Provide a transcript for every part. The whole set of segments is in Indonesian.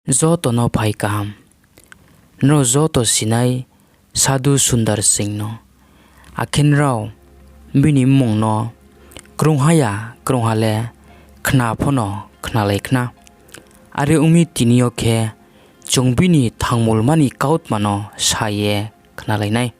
Zoto no pai kaham. No zoto sinai Sadhu Sundar Singh no. Akin rao bini mong no. Krung haya krung hale khna phono khna lai khna. Are umi tinio ke chung bini thangmul mani kaut mano saye khna lai nai.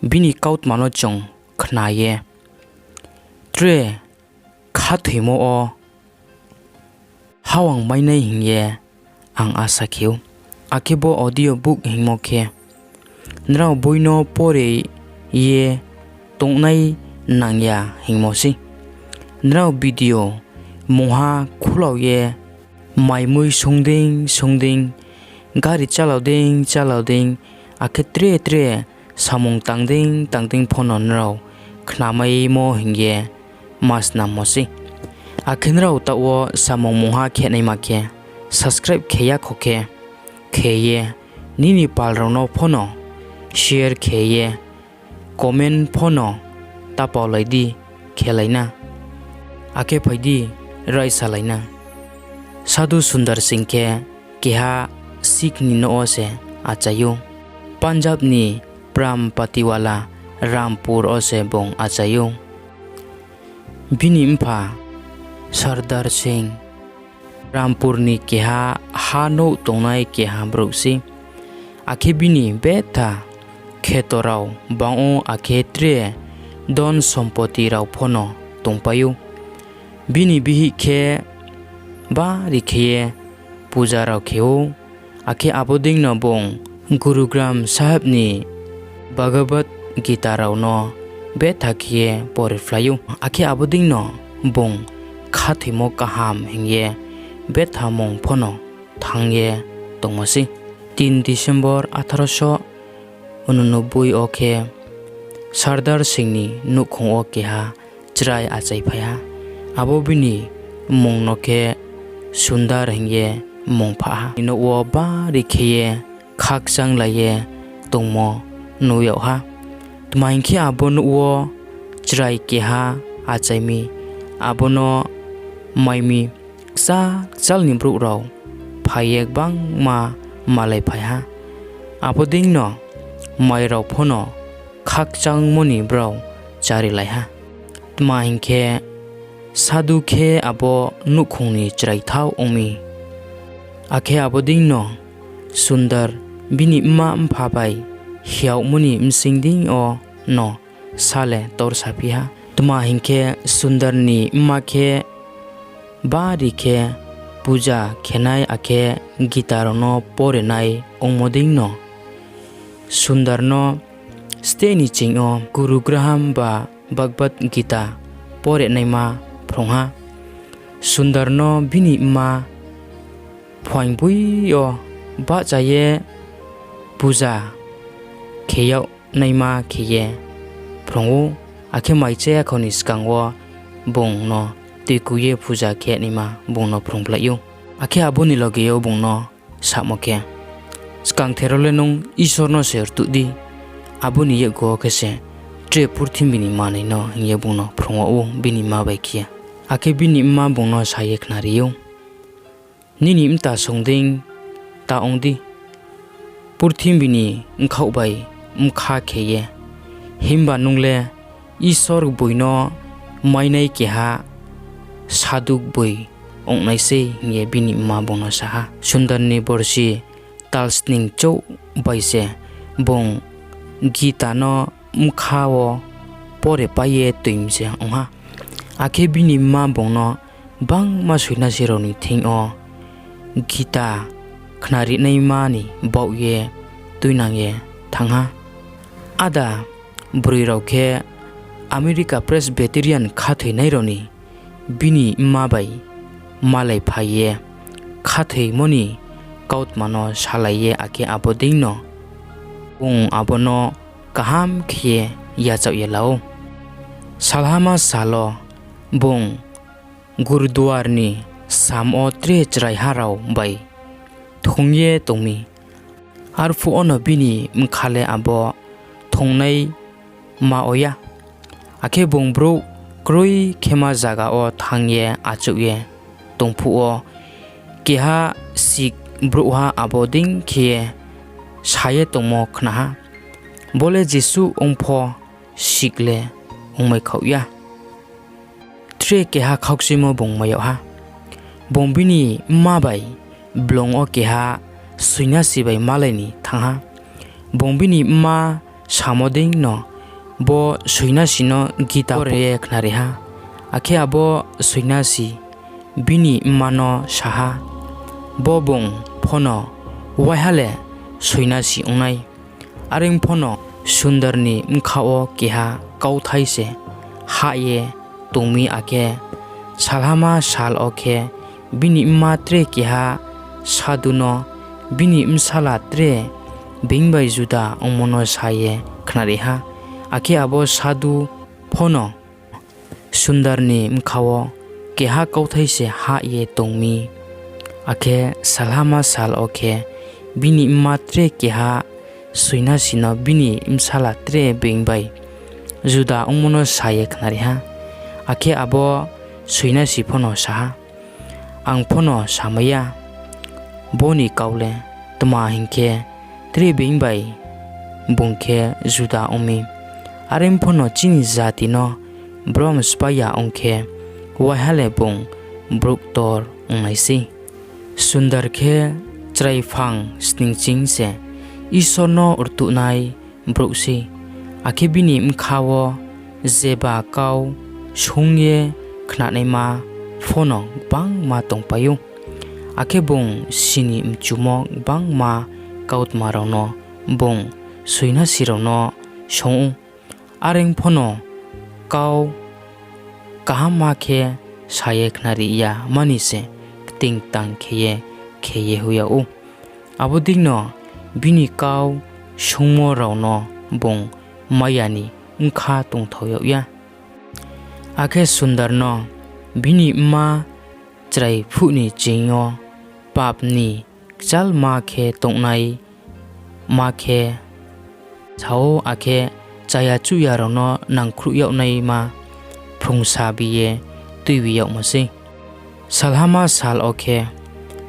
Bini kaut mano chung khna ye. Tre khathimo o hawang mai nai hingye ang asa khiu. Akebo audio book hingmo ke. Nrao boino pore ye tongnai nangya hingmosi. Nrao video moha khulau ye mai mui sungding gari chalauding ake tre samung tangding phono nrao khnamai mo hingye mas namosi. Akinrao tawo samung moha khenai make subscribe kheya khoke kheye nini palrono phono share kheye comment phono tapau laidi khelaina ake phaidi rai salaina. Sadhu Sundar Singh ke keha Sikh ni no se achayu. Punjab ni Pram Patiwala Rampur ose bong achayu. Bini impha Sardar Singh Rampur ni keha hano tongnai keha bruksi. Ake bini betha khetorao bango ake tre don sompoti rao phono tongpayu. Bini bihi khe ba rikhe puja rao kheo ake aboding no bong Gurugram Sahib ni Bhagavad Gita rao no betha khe poriflayu. Ake aboding no bong khathimo kaham hingye betha mong phono thangye tongmosi. 3 Disember 1889 oke Sardar Singh ni nukhong o keha chrai achai phaya. Abo bini mong no ke Sundar hingye mong pha. Ino o ba rikhye khak chang laye tongmo noyau ha. Tmaingkhe abo no o chrai keha achai mi abo no maimi sa chal ni bru rao phayek bang ma malai phaya. Abo ding no mai rao phono khak chang moni brao chari lai ha. Tmaingkhe Sadhu khe abo nukhong ni chrai thau omi. Akhe abo ding no Sundar bini ma mpha bai hiao muni msingding o no sale tor sapiha. Tmaingkhe Sundar ni ma khe ba rikhe puja khenai ake gitar no pore nai ongmoding no. Sundar no steni ching o Gurugram ba Bhagavad Gita pore nai ma prongha. Sundar no bini ma phoing bui o ba chaye puja kheyau nai ma kheye prongo ake mai che khoni skangwo bong no tikuye puja khe ni ma bong no prongplayu. Ake aboni logeo bong no samoke skang therole nong ishor no ser tudi aboni ye go kese tre purthim bini manai no ye bong no prongo o bini ma bai khia. Ake bini ma bong no saye khnariyo nini imta songding ta ongdi purthim bini ngkhau bai mkha kheye himba nungle ishor boino mainai keha saduk boi ongnai se nge bini ma bong no saha. Sundar ni borsi talsning chou bai se bong Gita no mkha o pore paye tuimse ongha. Ake bini ma bong no bang ma suina sironi thing o Gita khnari nei ma ni bau ye tuinang ye thangha. Ada brui rao khe America Presbyterian khathei nai roni bini ma bai malai phaye khathei moni kaut mano salaiye ake aboding no ung abono kaham khie ya chau ye lao. Salhama salo bong Gurudwar ni samo tre chrai harau bai thongye tongmi. Arfu ono bini mkhale abo thongnai ma oya. Ake bong bro kroi khema jaga o thangye achukye tongphu o keha Sikh ब्रुहा आबोदिं खिए साये तोमो खना बोले जिसु ओंफो सिकले ओंमै खावया ट्रे केहा खावसिमो बोंमायाव हा बोंबिनी माबाय ब्लं ओ केहा सुइना सिबाय मालायनि थांहा बोंबिनी मा सामोदिं न बो सुइना सिनो गीता रे खनारे हा आखे आबो सुइना सि बिनी मानो साहा बो बों फोनो वाहाले सुइना सि ओंनाय आरिं फोनो सुंदरनी मखाओ केहा काउथाइसे हाये तोमी आखे सालहामा साल ओखे बिनी मात्रे केहा सादुनो बिनी मसाला त्रे बिंबाय जुदा ओमोनो साये खनारेहा आखे आबो सादु फोनो सुंदरनी मखाओ केहा काउथाइसे हाये तोमी आखे सालहामा साल ओखे बिनी मात्रे केहा सुइना सिनो बिनी मसाला त्रे बिंबाय जुदा ओमोनो साये खनारेहा आखे आबो सुइना सि फोनो साहा आं फोनो सामैया बोनी कावले तमा हिंखे त्रे बिंबाय बुंखे जुदा ओमी आरेम फोनो चिनी जाति न ब्रह्म स्पाया ओंखे वाहाले बुं ब्रुकतर ओंनाइसि सुंदर खे च्राइफांग स्निंचिंग से इसोनो उर्तुनाय ब्रुकसि आखे बिनी मखाओ जेबा काव संगे खनानेमा फोनो बां मा तंपायो आखे बुं सिनी मचुमो बां मा काउत मारावनो बुं सुइना सिरावनो सं आरें फोनो काव काहा माखे साये खनारिया मानिसे तिंग तांग खेये हुया उ आबोदिंनो बिनी काव संमो रावनो बुं मायानि उखा तंथावया आखे सुंदर न बिनी मा च्राइ फुनी चिंगो पापनी चाल माखे तंगनाय माखे छाओ आखे चाया चुयारनो नांख्रुयावनाय मा फुंसा बिये तुइबियाव मसि सालहामा साल ओखे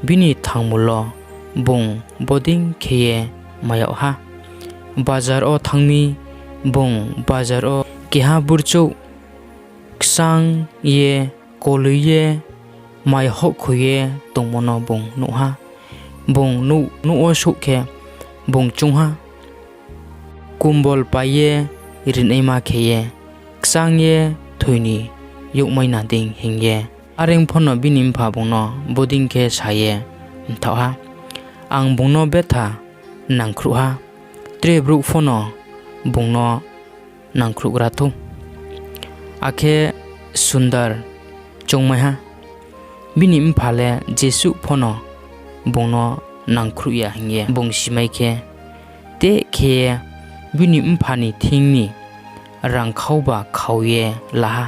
बिनी थांमुलो बुं बोदिं खेये मायाव हा बाजार ओ थांमी बुं बाजार ओ केहा बुरचौ क्सांग ये कोलुये माय हखुये तंमोनो बुं नुहा बुं नुओ सुखे बुं चुंहा कुम्बल पाये रिनैमा खेये क्सांग ये थुइनी युकमायना दिं हिंगे आरें फोनो बिनी मफा बुंनो बोदिं खे साये मथावहा आं बुंनो बेथा नांख्रुहा त्रे ब्रुक फोनो बुंनो नांख्रुग्राथु आखे सुंदर चौमैहा बिनी मफाले जेसु फोनो बुंनो नांख्रुया हिंगे बुंसिमाइखे ते खेये बिनी मफानि थिंनि रांखावबा खावये लाहा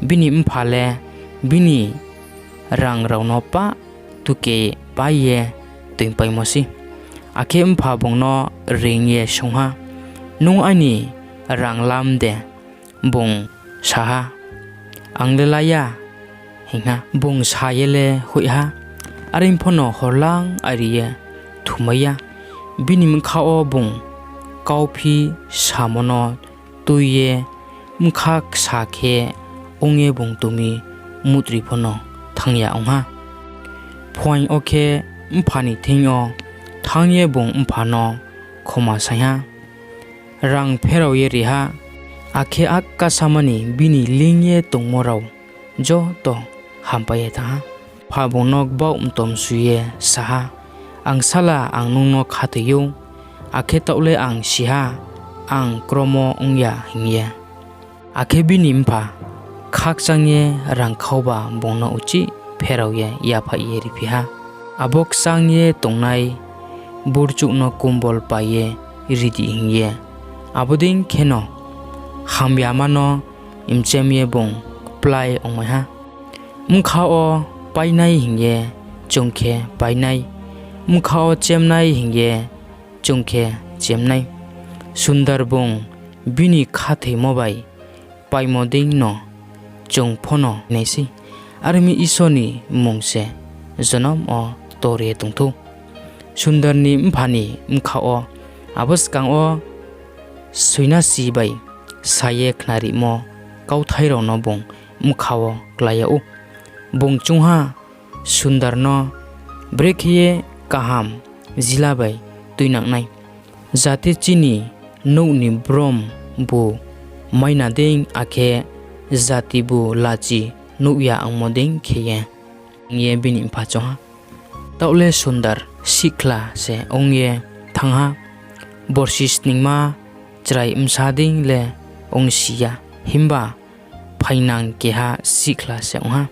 बिनी मफाले बिनी रां रावनो पा तुके पाये तुंपाय मसि आखे मफा बुंनो रिंये संहा नुं आनी रां लामदे बुं साहा आंलेलाया हिंहा बुं सायेले हुइहा आरिं फोनो हरलां आरिये थुमैया बिनी मखाओ बुं काउफी सामोनो तुये मखा साखे ओंगे बुं तुमी मुद्रि फोनो थांया ओंहा फय ओखे मफानि थिंओ थांये बुं मफानो खमा साया रां फेरावये रिहा आखे आक्का सामानि बिनी लिंये तंमोराव जो तो हामपाये थाहा फाबुंनो बाव मतम सुये साहा आं साला आं नुंनो खातयो आखे तौले आं सिहा आं क्रमो ओंया हिंये आखे बिनी मफा खाकचांये रां खावबा बुंनो उचि फेरावये याफाये रिपिहा आबोक सांये तंगनाय बुरचुकनो कुम्बल पाये रिदि हिंये आबोदिं खेनो हामयामानो इमचेमये बुं प्लाय ओंमायहा मखाओ पाइनाय हिंगे चुंखे पाइनाय मखाओ चेमनाय हिंगे चुंखे चेमनाय सुंदर बुं बिनी खाथे मोबाय पाइमोदिं न चुंग फोनो नेसि आरमी इसोनी मुंसे जनम ओ तोरे तुंथु। sundarni mphani mkhao abos kang-o suina sibai saye khnari mo kauthai rono bong mkhao klayau bong chungha sundarno brekhiye kaham zilabai tuinaknai jate chini nouni brom bu maina ding akhe jati bu lachi nuya angmoding kheye ye bini phachoha taule sundar sikla se ongye thangha borsis ningma chrai imsading le ongsia himba phainang keha sikla se ongha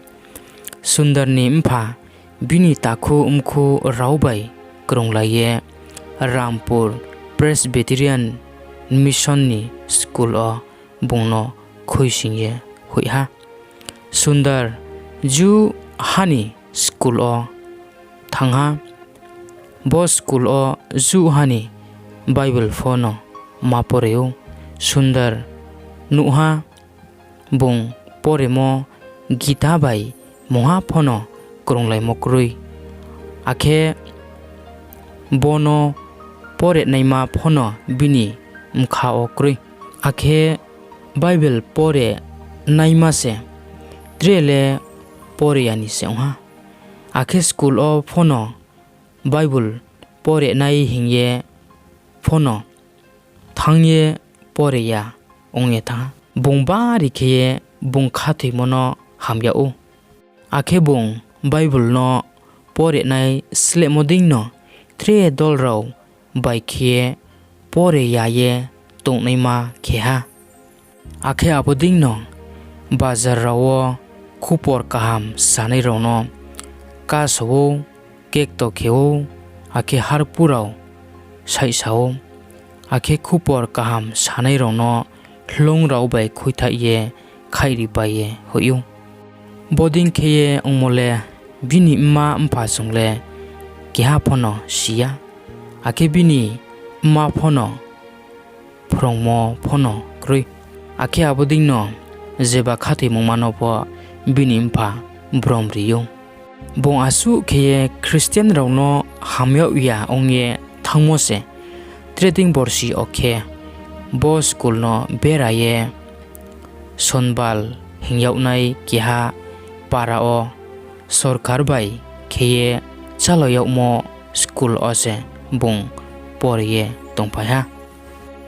sundar ni impha bini takhu umkhu raubai kronglaiye Rampur Presbyterian Mission ni school o bungno khoisingye huiha sundar ju hani school o thangha bo school o ju hani Bible phono maporeu sundar nuha bung poremo gita bai moha phono kronglai mokrui akhe bono pore naima phono bini mkha okrui akhe Bible pore naima se trele pore yani se ha akhe school o phono Bible pore nai hingye phono thangye pore ya ongye tha bungba rikhe bungkha thei mono hamya o akhe bung Bible no pore nai sle moding no tre dol rau bai khie pore ya ye tong nei ma kheha akhe aboding no bazar rawo khupor kaham sanai rono ka sowo kek to kheo akhe harpurau sai sao akhe khupor kaham sanai rono hlong rau bai khuitha ye khairi bai ye hoyu boding kheye ongmole bini ma mpha sungle kiha phono sia akhe bini ma phono phrongmo phono krui akhe aboding no jeba khati mongmano po bini mpha bromriyo bong asu kheye Christian rauno hamyo ya ongye thangmo se trading borsi okhe bo school no beraye sonbal hingyaunai kiha parao sorkar bai kheye chaloyokmo school ose bung poriye tongpaiha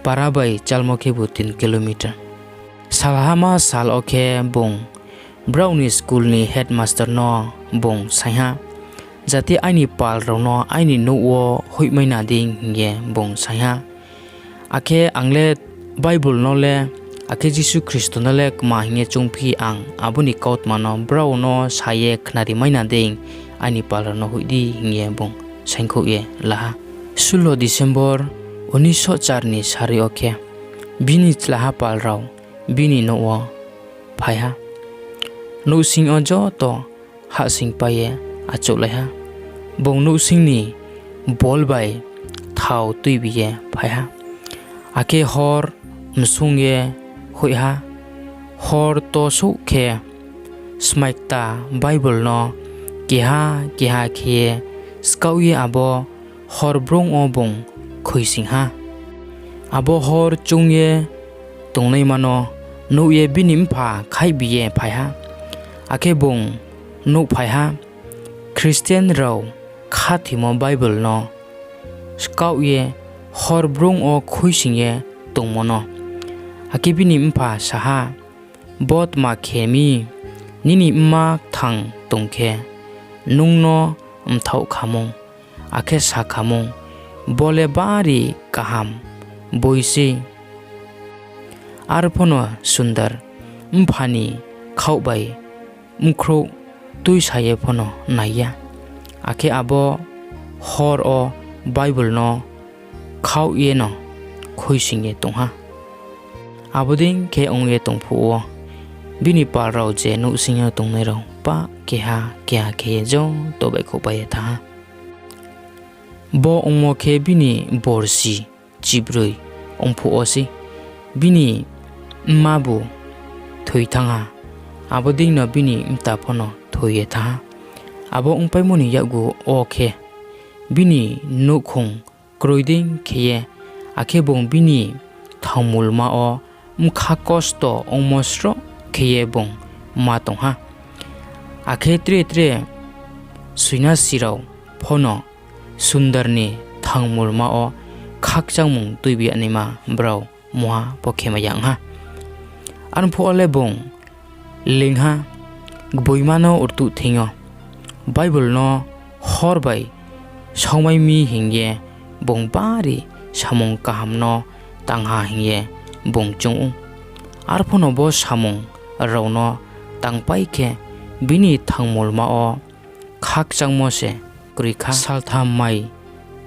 parabai chalmoke bu 3 kilometer salhama sal okhe bung brownie school ni headmaster no bung saiha jati aini pal rono aini nuwo hoimaina ding nge bung saiha akhe angle Bible no le akhe Jisu Kristo no le kma hinge chungphi ang abuni kaut mano brow no saye khnari maina ding aini pal no hoidi nge bung saingkho ye laha 16 December 1904 ni sari okhe bini tlaha pal raw bini no wo phaiha no sing ojo to ha sing paye achulaiha bong no sing ni bol bai thau tuibiye phaiha ake hor msungye hoiha hor to su khe smaikta Bible no kiha khe skauye abo hor brong obong khoisingha abo hor chungye tongnai mano nuye binim pha khaibiye phaiha ake bong nu phaiha Christian raw khathimo Bible no skauye hor brong o khoisingye tongmono ake binim pha saha bot ma khemi nini ma thang tongkhe nungno mthau khamung akhe sa khamung bole bari kaham boise arphono sundar mphani khaubai mkhro tui saye phono naiya akhe abo hor o Bible no khau ye no khoisingye tongha aboding ke ongye tongphu o bini par raw je nu singa tongnai raw pa keha kya khe jo tobai khopai tha bo ongmo khe bini borsi chibrui ongphu osi bini mabu thoi thanga aboding no bini mta phono thoye tha abo ongpai moni yagu okhe bini nukhung kroiding kheye akhe bong bini thangmul ma o mkha kosto ongmosro kheye bong ma tongha akhe tre suina sirau phono sundarni thangmul ma o khakchangmung tuibi anima brau moha pokhema yangha anpho ale bong lingha boimano urtu thingo bible no horbai saumai mi hingye bong bari samong kaham no tangha hingye bong chung arphono bo samong rauno tangpai ke bini thangmul ma o khakchangmo se krikha saltha mai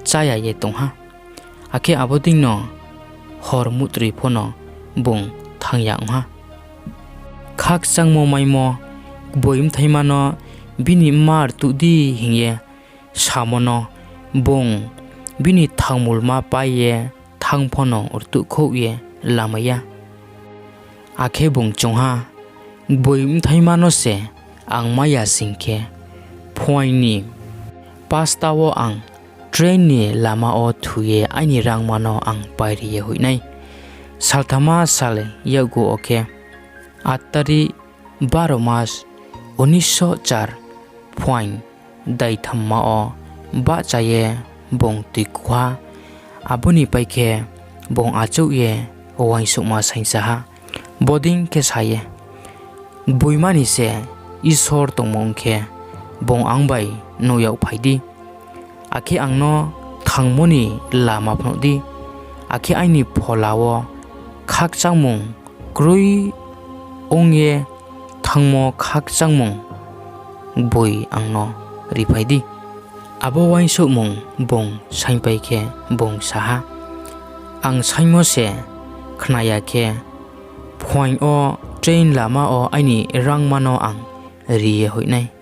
chaya ye tongha akhe aboding no hor mutri phono bong thangyang ha khakchangmo maimo boim thaimano bini mar tudi hingye samono bong bini thangmul ma paiye thangphono urtu khoye lamaya akhe bong chongha boim thaimano se angmaya singkhe phoini pastawo ang train ni lama o thuye ani rangmano ang pairiye huinai salthama sale yago oke attari 12 mas 1904 point dai thamma o ba chaye bong tikwa abuni paikhe bong achau ye owai sukma sainsa boarding ke saye buimani se ishor tongmongkhe bong angbai noyau phaidi akhe angno thangmoni lama phnodi akhe aini pholawo khakchangmung krui ongye thangmo khakchangmung boi angno riphaidi abo wainsu mung bong sainpaikhe bong saha ang saimo se khnaya khe phoi o train lama o aini rangmano ang riye hoinai